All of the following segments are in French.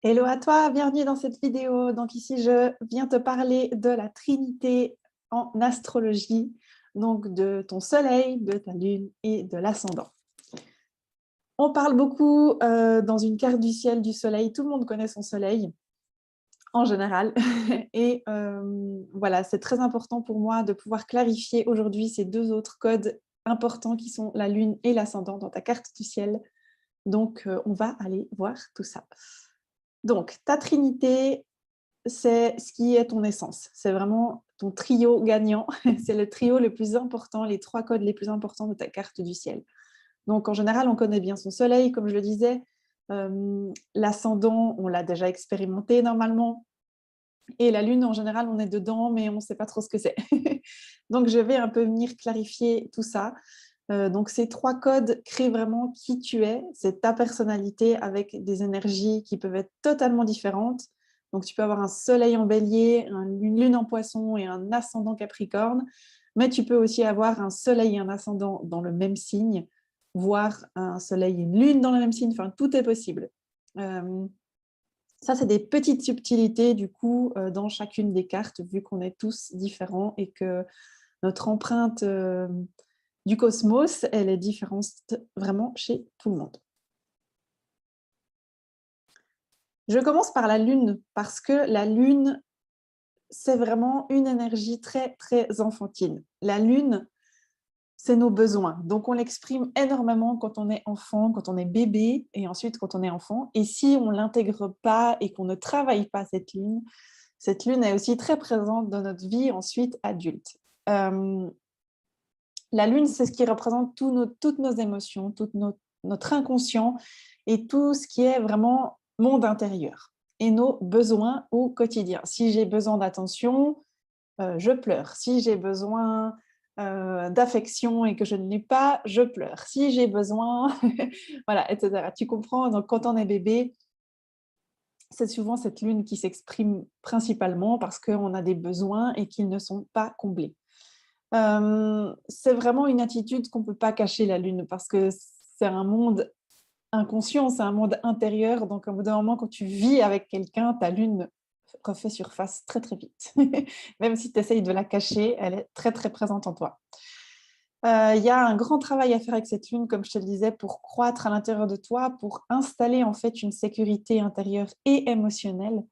Hello à toi, bienvenue dans cette vidéo. Donc ici, je viens te parler de la Trinité en astrologie, donc de ton soleil, de ta lune et de l'ascendant. On parle beaucoup dans une carte du ciel du soleil, tout le monde connaît son soleil en général. Et voilà, c'est très important pour moi de pouvoir clarifier aujourd'hui ces deux autres codes importants qui sont la lune et l'ascendant dans ta carte du ciel. Donc on va aller voir tout ça. Donc, ta trinité, c'est ce qui est ton essence. C'est vraiment ton trio gagnant. C'est le trio le plus important, les trois codes les plus importants de ta carte du ciel. Donc, en général, on connaît bien son soleil, comme je le disais. L'ascendant, on l'a déjà expérimenté normalement. Et la lune, en général, on est dedans, mais on ne sait pas trop ce que c'est. Donc, je vais un peu venir clarifier tout ça. Donc, ces trois codes créent vraiment qui tu es. C'est ta personnalité avec des énergies qui peuvent être totalement différentes. Donc, tu peux avoir un soleil en bélier, une lune en poisson et un ascendant capricorne. Mais tu peux aussi avoir un soleil et un ascendant dans le même signe, voire un soleil et une lune dans le même signe. Enfin, tout est possible. Ça, c'est des petites subtilités, du coup, dans chacune des cartes, vu qu'on est tous différents et que notre empreinte du cosmos, elle est différente vraiment chez tout le monde. Je commence par la Lune, parce que la Lune, c'est vraiment une énergie très, très enfantine. La Lune, c'est nos besoins. Donc, on l'exprime énormément quand on est enfant, quand on est bébé, et ensuite quand on est enfant. Et si on ne l'intègre pas et qu'on ne travaille pas cette Lune est aussi très présente dans notre vie ensuite adulte. La Lune, c'est ce qui représente toutes nos émotions, notre inconscient et tout ce qui est vraiment monde intérieur et nos besoins au quotidien. Si j'ai besoin d'attention, je pleure. Si j'ai besoin d'affection et que je ne l'ai pas, je pleure. Si j'ai besoin, voilà, etc. Tu comprends? Donc, quand on est bébé, c'est souvent cette lune qui s'exprime principalement parce qu'on a des besoins et qu'ils ne sont pas comblés. C'est vraiment une attitude qu'on ne peut pas cacher, la lune, parce que c'est un monde inconscient, c'est un monde intérieur. Donc, au bout d'un moment, quand tu vis avec quelqu'un, ta lune refait surface très, très vite. Même si tu essayes de la cacher, elle est très, très présente en toi. Il y a un grand travail à faire avec cette lune, comme je te le disais, pour croître à l'intérieur de toi, pour installer en fait une sécurité intérieure et émotionnelle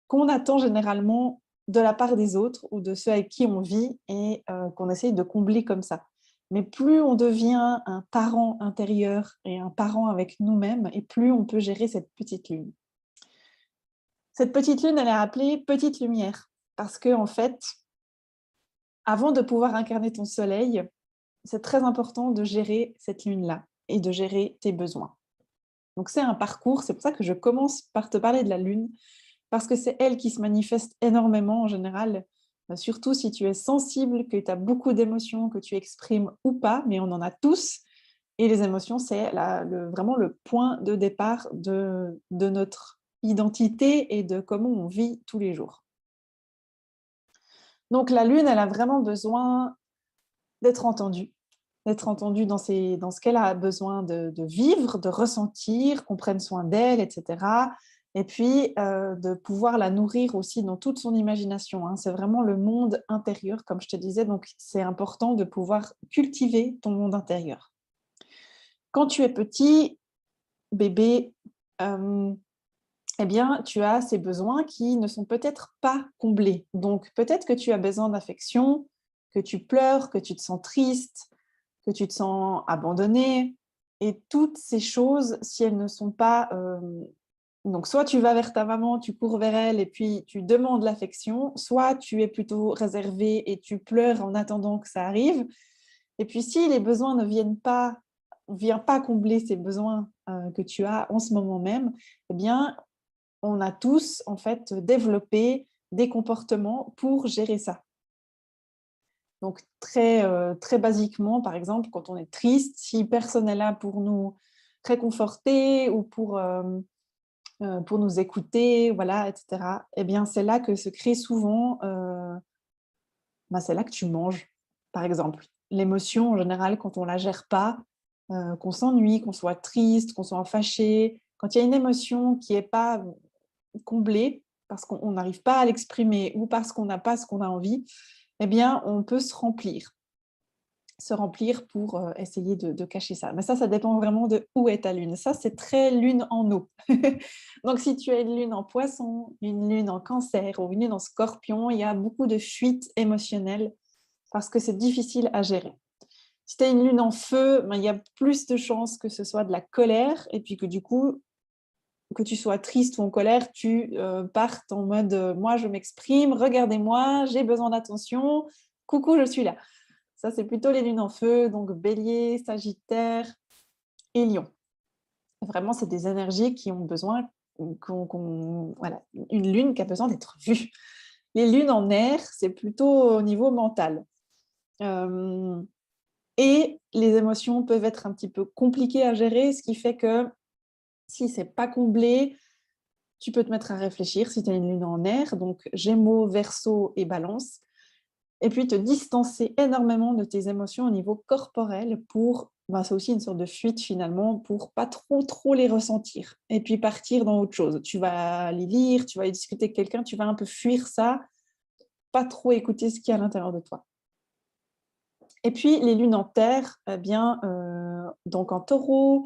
qu'on attend généralement de la part des autres ou de ceux avec qui on vit et qu'on essaye de combler comme ça. Mais plus on devient un parent intérieur et un parent avec nous-mêmes, et plus on peut gérer cette petite lune. Cette petite lune, elle est appelée petite lumière parce que, en fait, avant de pouvoir incarner ton soleil, c'est très important de gérer cette lune-là et de gérer tes besoins. Donc, c'est un parcours. C'est pour ça que je commence par te parler de la lune, parce que c'est elle qui se manifeste énormément en général, surtout si tu es sensible, que tu as beaucoup d'émotions, que tu exprimes ou pas, mais on en a tous. Et les émotions, c'est vraiment le point de départ de notre identité et de comment on vit tous les jours. Donc la lune, elle a vraiment besoin d'être entendue dans ce qu'elle a besoin de vivre, de ressentir, qu'on prenne soin d'elle, etc. Et puis, de pouvoir la nourrir aussi dans toute son imagination, hein. C'est vraiment le monde intérieur, comme je te disais, donc c'est important de pouvoir cultiver ton monde intérieur. Quand tu es petit, bébé, eh bien, tu as ces besoins qui ne sont peut-être pas comblés. Donc, peut-être que tu as besoin d'affection, que tu pleures, que tu te sens triste, que tu te sens abandonné. Et toutes ces choses, si elles ne sont pas... donc, soit tu vas vers ta maman, tu cours vers elle et puis tu demandes l'affection, soit tu es plutôt réservé et tu pleures en attendant que ça arrive. Et puis, si les besoins ne viennent pas, on ne vient pas combler ces besoins que tu as en ce moment même, eh bien, on a tous, en fait, développé des comportements pour gérer ça. Donc, très basiquement, par exemple, quand on est triste, si personne n'est là pour nous réconforter ou pour nous écouter, voilà, etc., eh bien, c'est là que se crée souvent, c'est là que tu manges, par exemple. L'émotion, en général, quand on ne la gère pas, qu'on s'ennuie, qu'on soit triste, qu'on soit fâché, Quand il y a une émotion qui n'est pas comblée, parce qu'on n'arrive pas à l'exprimer ou parce qu'on n'a pas ce qu'on a envie, eh bien, on peut se remplir pour essayer de cacher ça. Mais ça dépend vraiment de où est ta lune. Ça, c'est très lune en eau. Donc, si tu as une lune en poisson, une lune en cancer ou une lune en scorpion, il y a beaucoup de fuites émotionnelles parce que c'est difficile à gérer. Si tu as une lune en feu, ben, il y a plus de chances que ce soit de la colère et puis que du coup, que tu sois triste ou en colère, tu partes en mode moi, je m'exprime, regardez-moi, j'ai besoin d'attention, coucou, je suis là. Ça, c'est plutôt les lunes en feu, donc bélier, sagittaire et lion. Vraiment, c'est des énergies qui ont besoin, voilà, une lune qui a besoin d'être vue. Les lunes en air, c'est plutôt au niveau mental. Et les émotions peuvent être un petit peu compliquées à gérer, ce qui fait que si ce n'est pas comblé, tu peux te mettre à réfléchir si tu as une lune en air, donc Gémeaux, Verseau et Balance, et puis te distancer énormément de tes émotions au niveau corporel pour, c'est aussi une sorte de fuite finalement, pour pas trop les ressentir, et puis partir dans autre chose. Tu vas aller lire, tu vas aller discuter avec quelqu'un, tu vas un peu fuir ça, pas trop écouter ce qu'il y a à l'intérieur de toi. Et puis les lunes en terre, eh bien, donc en taureau,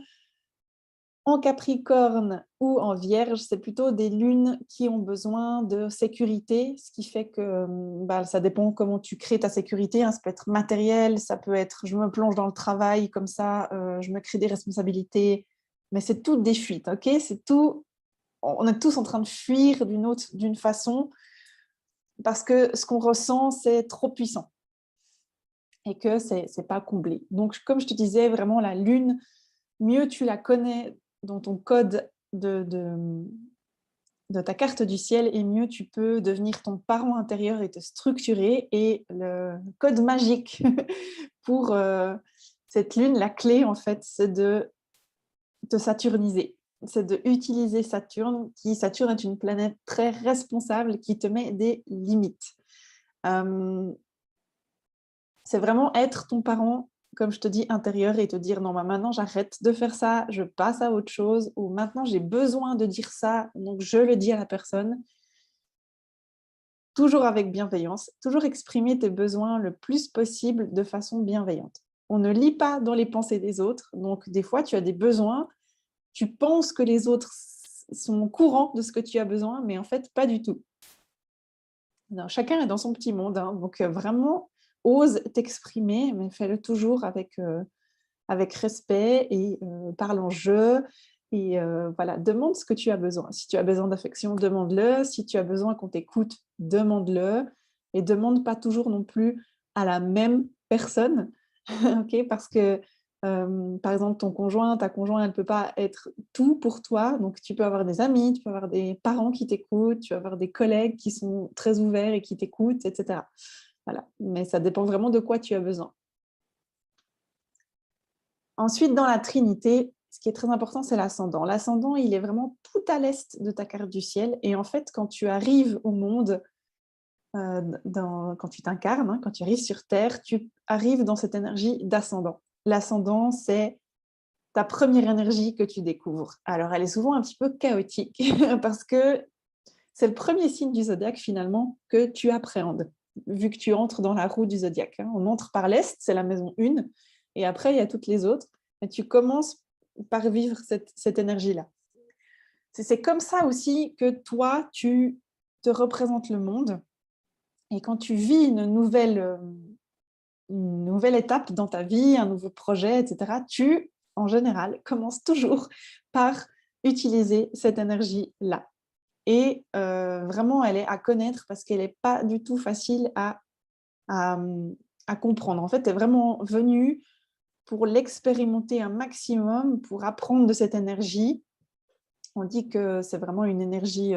en Capricorne ou en Vierge, c'est plutôt des lunes qui ont besoin de sécurité, ce qui fait que ça dépend comment tu crées ta sécurité. Hein. Ça peut être matériel, ça peut être je me plonge dans le travail, comme ça, je me crée des responsabilités. Mais c'est tout des fuites, ok? C'est tout. On est tous en train de fuir d'une façon, parce que ce qu'on ressent, c'est trop puissant et que c'est pas comblé. Donc, comme je te disais, vraiment, la lune, mieux tu la connais dans ton code de ta carte du ciel, et mieux tu peux devenir ton parent intérieur et te structurer. Et le code magique pour cette lune, la clé, en fait, c'est de te saturniser. C'est d'utiliser Saturne, Saturne est une planète très responsable qui te met des limites. C'est vraiment être ton parent, comme je te dis, intérieur, et te dire non, maintenant j'arrête de faire ça, je passe à autre chose, ou maintenant j'ai besoin de dire ça, donc je le dis à la personne. Toujours avec bienveillance, toujours exprimer tes besoins le plus possible de façon bienveillante. On ne lit pas dans les pensées des autres, donc des fois tu as des besoins, tu penses que les autres sont au courant de ce que tu as besoin, mais en fait pas du tout. Non, chacun est dans son petit monde, hein, donc vraiment ose t'exprimer, mais fais-le toujours avec respect et parle en jeu. Et voilà, demande ce que tu as besoin. Si tu as besoin d'affection, demande-le. Si tu as besoin qu'on t'écoute, demande-le. Et demande pas toujours non plus à la même personne, ok? Parce que, par exemple, ton conjoint, ta conjointe, elle ne peut pas être tout pour toi. Donc, tu peux avoir des amis, tu peux avoir des parents qui t'écoutent, tu peux avoir des collègues qui sont très ouverts et qui t'écoutent, etc. Voilà. Mais ça dépend vraiment de quoi tu as besoin. Ensuite, dans la Trinité, ce qui est très important, c'est l'ascendant. L'ascendant, il est vraiment tout à l'est de ta carte du ciel. Et en fait, quand tu arrives au monde, quand tu t'incarnes, hein, quand tu arrives sur Terre, tu arrives dans cette énergie d'ascendant. L'ascendant, c'est ta première énergie que tu découvres. Alors, elle est souvent un petit peu chaotique parce que c'est le premier signe du zodiaque, finalement, que tu appréhendes, vu que tu entres dans la roue du zodiaque. Hein. On entre par l'est, c'est la maison 1, et après, il y a toutes les autres. Et tu commences par vivre cette énergie-là. C'est comme ça aussi que toi, tu te représentes le monde. Et quand tu vis une nouvelle étape dans ta vie, un nouveau projet, etc., tu, en général, commences toujours par utiliser cette énergie-là. Et vraiment, elle est à connaître parce qu'elle n'est pas du tout facile à comprendre. En fait, tu es vraiment venu pour l'expérimenter un maximum, pour apprendre de cette énergie. On dit que c'est vraiment une énergie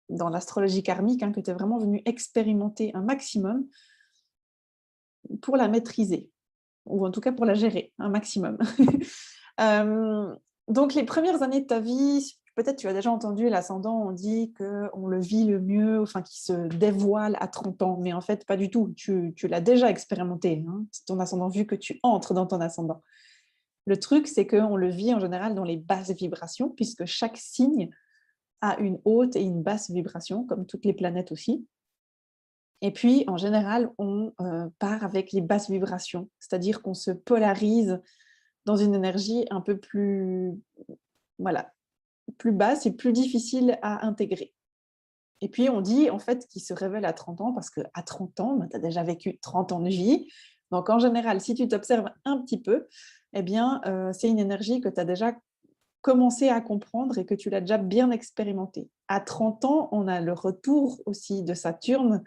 dans l'astrologie karmique, hein, que tu es vraiment venu expérimenter un maximum pour la maîtriser, ou en tout cas pour la gérer un maximum. Donc les premières années de ta vie, peut-être tu as déjà entendu l'ascendant, on dit qu'on le vit le mieux, enfin qu'il se dévoile à 30 ans, mais en fait pas du tout, tu l'as déjà expérimenté, hein, c'est ton ascendant vu que tu entres dans ton ascendant. Le truc, c'est qu'on le vit en général dans les basses vibrations, puisque chaque signe a une haute et une basse vibration, comme toutes les planètes aussi. Et puis, en général, on part avec les basses vibrations, c'est-à-dire qu'on se polarise dans une énergie un peu plus, voilà, plus basse et plus difficile à intégrer. Et puis, on dit en fait qu'il se révèle à 30 ans parce qu'à 30 ans, tu as déjà vécu 30 ans de vie. Donc, en général, si tu t'observes un petit peu, eh bien, c'est une énergie que tu as déjà commencé à comprendre et que tu l'as déjà bien expérimenté. À 30 ans, on a le retour aussi de Saturne,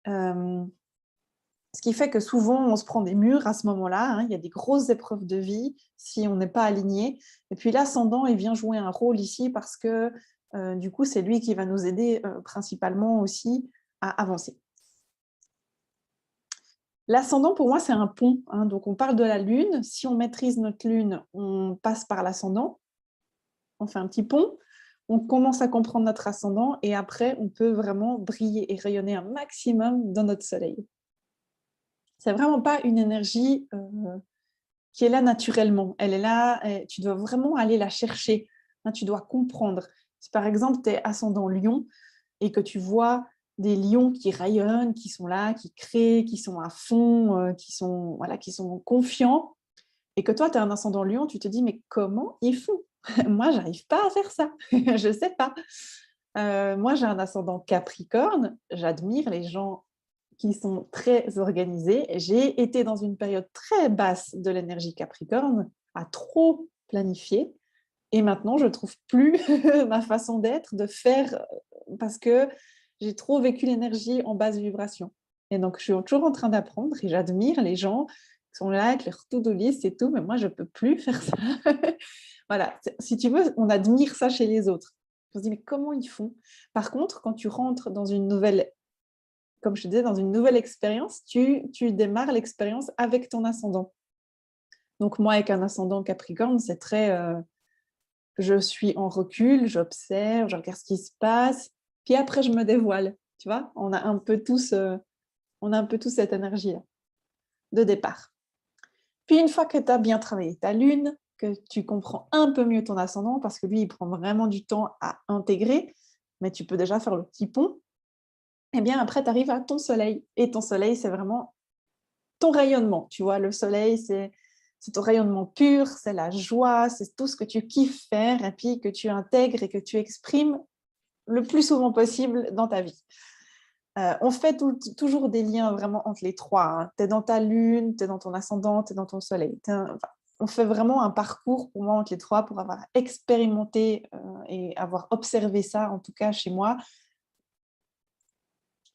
ce qui fait que souvent, on se prend des murs à ce moment-là. Hein, il y a des grosses épreuves de vie si on n'est pas aligné. Et puis l'ascendant, il vient jouer un rôle ici parce que du coup, c'est lui qui va nous aider principalement aussi à avancer. L'ascendant, pour moi, c'est un pont. Hein, donc, on parle de la Lune. Si on maîtrise notre Lune, on passe par l'ascendant. On fait un petit pont. On commence à comprendre notre ascendant et après, on peut vraiment briller et rayonner un maximum dans notre soleil. C'est vraiment pas une énergie qui est là naturellement. Elle est là, tu dois vraiment aller la chercher. Hein, tu dois comprendre. Si par exemple, tu es ascendant Lion et que tu vois des lions qui rayonnent, qui sont là, qui créent, qui sont à fond, qui sont confiants, et que toi, tu as un ascendant Lion, tu te dis, mais comment ils font? Moi, j'arrive pas à faire ça. Je sais pas. Moi, j'ai un ascendant Capricorne. J'admire les gens qui sont très organisés. J'ai été dans une période très basse de l'énergie Capricorne, à trop planifier. Et maintenant, je ne trouve plus ma façon d'être, de faire, parce que j'ai trop vécu l'énergie en basse vibration. Et donc, je suis toujours en train d'apprendre et j'admire les gens qui sont là avec leur to-do list et tout, mais moi, je ne peux plus faire ça. Voilà, si tu veux, on admire ça chez les autres. On se dit, mais comment ils font? Par contre, quand tu rentres dans une nouvelle, comme je te disais, dans une nouvelle expérience, tu démarres l'expérience avec ton ascendant. Donc moi, avec un ascendant Capricorne, c'est très... je suis en recul, j'observe, je regarde ce qui se passe, puis après, je me dévoile. Tu vois, on a un peu tous cette énergie-là de départ. Puis une fois que tu as bien travaillé ta lune, que tu comprends un peu mieux ton ascendant, parce que lui, il prend vraiment du temps à intégrer, mais tu peux déjà faire le petit pont, et bien après, tu arrives à ton soleil. Et ton soleil, c'est vraiment ton rayonnement. Tu vois, le soleil, c'est ton rayonnement pur, c'est la joie, c'est tout ce que tu kiffes faire, et puis que tu intègres et que tu exprimes le plus souvent possible dans ta vie. On fait toujours des liens vraiment entre les trois. Hein. Tu es dans ta lune, tu es dans ton ascendant, tu es dans ton soleil. On fait vraiment un parcours pour moi entre les trois pour avoir expérimenté et avoir observé ça, en tout cas chez moi.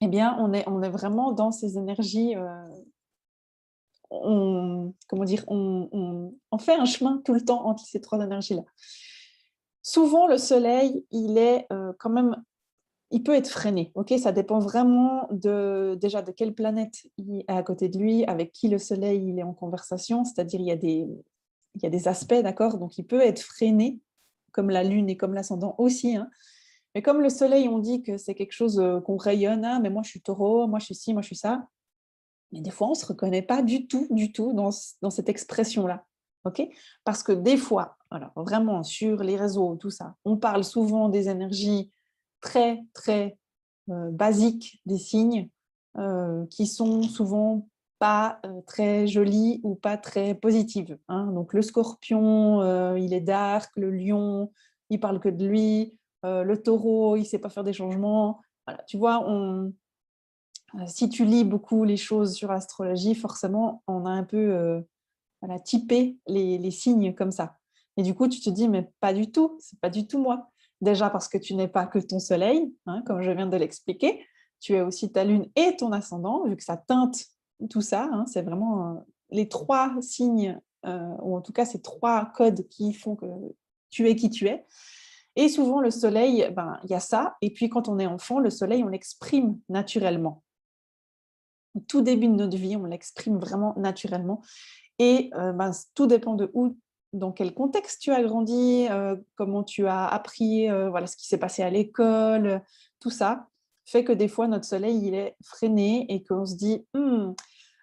Eh bien, on est vraiment dans ces énergies. Comment dire, on fait un chemin tout le temps entre ces trois énergies-là. Souvent, le soleil, il est quand même, il peut être freiné. Ok, ça dépend vraiment déjà de quelle planète il est à côté de lui, avec qui le soleil il est en conversation. C'est-à-dire, il y a des aspects, d'accord. Donc, il peut être freiné, comme la lune et comme l'ascendant aussi. Hein. Mais comme le soleil, on dit que c'est quelque chose qu'on rayonne. Ah, mais moi, je suis taureau, moi, je suis ci, moi, je suis ça. Mais des fois, on ne se reconnaît pas du tout dans cette expression-là. Okay, parce que des fois, alors vraiment sur les réseaux, tout ça, on parle souvent des énergies très, très basiques des signes qui sont souvent pas très jolies ou pas très positives. Hein. Donc le scorpion, il est dark, le lion, il parle que de lui, le taureau, il ne sait pas faire des changements. Voilà, tu vois, si tu lis beaucoup les choses sur l'astrologie, forcément, on a un peu typé les signes comme ça. Et du coup, tu te dis, mais pas du tout, c'est pas du tout moi. Déjà parce que tu n'es pas que ton soleil, hein, comme je viens de l'expliquer, tu es aussi ta lune et ton ascendant, vu que ça teinte tout ça. Hein, c'est vraiment les trois signes, ou en tout cas ces trois codes qui font que tu es qui tu es. Et souvent, le soleil, il y a ça. Et puis, quand on est enfant, le soleil, on l'exprime naturellement. Au tout début de notre vie, on l'exprime vraiment naturellement. Et tout dépend de où, dans quel contexte tu as grandi, comment tu as appris, voilà, ce qui s'est passé à l'école, tout ça fait que des fois, notre soleil, il est freiné et qu'on se dit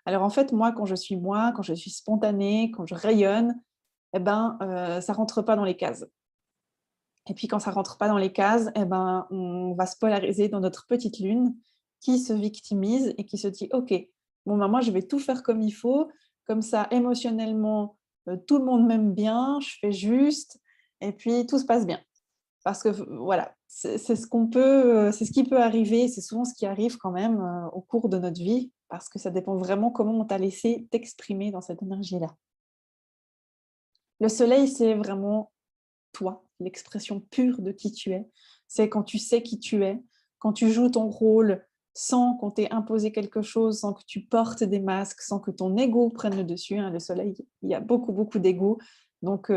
alors en fait, moi, quand je suis spontanée, quand je rayonne, eh ben, ça ne rentre pas dans les cases. Et puis, quand ça ne rentre pas dans les cases, eh ben, on va se polariser dans notre petite lune qui se victimise et qui se dit « Ok, bon, ben, moi, je vais tout faire comme il faut. Comme ça, émotionnellement, tout le monde m'aime bien, je fais juste, et puis tout se passe bien. » Parce que voilà, c'est ce qui peut arriver, c'est souvent ce qui arrive quand même au cours de notre vie, parce que ça dépend vraiment comment on t'a laissé t'exprimer dans cette énergie-là. Le soleil, c'est vraiment toi, l'expression pure de qui tu es. C'est quand tu sais qui tu es, quand tu joues ton rôle sans qu'on t'ait imposé quelque chose, sans que tu portes des masques, sans que ton ego prenne le dessus. Hein. Le soleil, il y a beaucoup, beaucoup d'ego. Donc,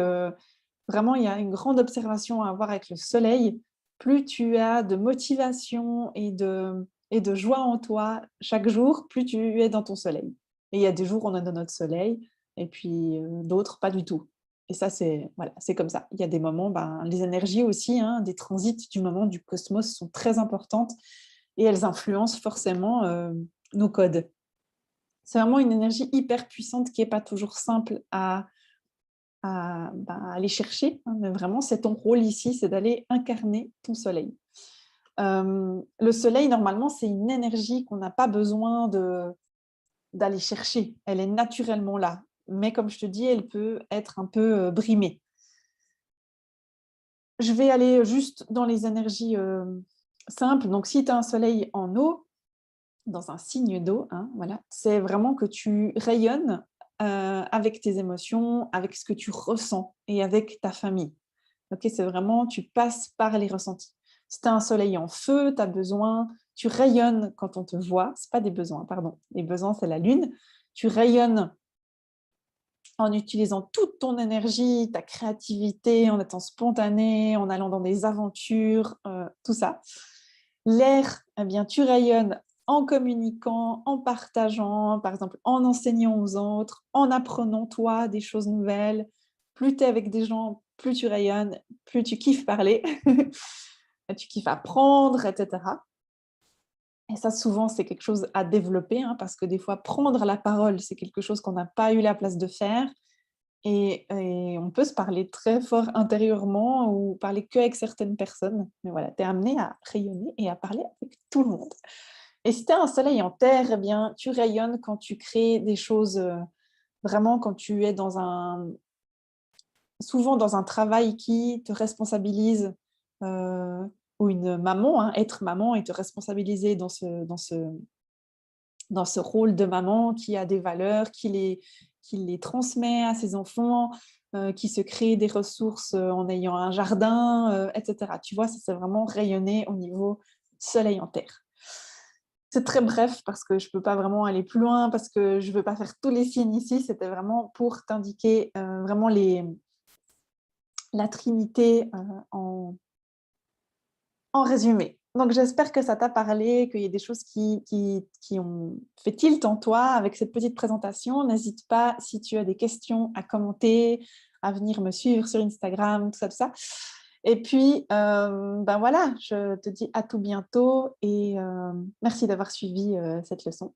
vraiment, il y a une grande observation à avoir avec le soleil. Plus tu as de motivation et de joie en toi chaque jour, plus tu es dans ton soleil. Et il y a des jours où on est dans notre soleil, et puis d'autres, pas du tout. Et ça, c'est voilà, c'est comme ça. Il y a des moments, ben, les énergies aussi, hein, des transits du moment du cosmos sont très importantes et elles influencent forcément nos codes. C'est vraiment une énergie hyper puissante qui n'est pas toujours simple à aller chercher, hein, mais vraiment, c'est ton rôle ici, c'est d'aller incarner ton soleil. Le soleil, normalement, c'est une énergie qu'on n'a pas besoin d'aller chercher. Elle est naturellement là. Mais comme je te dis, elle peut être un peu brimée. Je vais aller juste dans les énergies simples. Donc, si tu as un soleil en eau, dans un signe d'eau, hein, voilà, c'est vraiment que tu rayonnes avec tes émotions, avec ce que tu ressens et avec ta famille. Okay, c'est vraiment, tu passes par les ressentis. Si tu as un soleil en feu, tu as besoin, tu rayonnes quand on te voit. Ce pas des besoins, pardon. Les besoins, c'est la lune. Tu rayonnes en utilisant toute ton énergie, ta créativité, en étant spontané, en allant dans des aventures, tout ça. L'air, eh bien, tu rayonnes en communiquant, en partageant, par exemple, en enseignant aux autres, en apprenant, toi, des choses nouvelles. Plus tu es avec des gens, plus tu rayonnes, plus tu kiffes parler, tu kiffes apprendre, etc. Et ça, souvent, c'est quelque chose à développer, hein, parce que des fois, prendre la parole, c'est quelque chose qu'on n'a pas eu la place de faire. Et on peut se parler très fort intérieurement ou parler qu'avec certaines personnes. Mais voilà, tu es amené à rayonner et à parler avec tout le monde. Et si tu as un soleil en terre, eh bien, tu rayonnes quand tu crées des choses, vraiment quand tu es souvent dans un travail qui te responsabilise, euh, ou une maman, hein, être maman et te responsabiliser dans ce rôle de maman qui a des valeurs, qui les transmet à ses enfants, qui se crée des ressources en ayant un jardin, etc. Tu vois, ça c'est vraiment rayonner au niveau soleil en terre. C'est très bref parce que je ne peux pas vraiment aller plus loin, parce que je ne veux pas faire tous les signes ici. C'était vraiment pour t'indiquer vraiment la trinité en résumé. Donc, j'espère que ça t'a parlé, qu'il y a des choses qui ont fait tilt en toi avec cette petite présentation. N'hésite pas, si tu as des questions, à commenter, à venir me suivre sur Instagram, tout ça, tout ça. Et puis, ben voilà, je te dis à tout bientôt et merci d'avoir suivi cette leçon.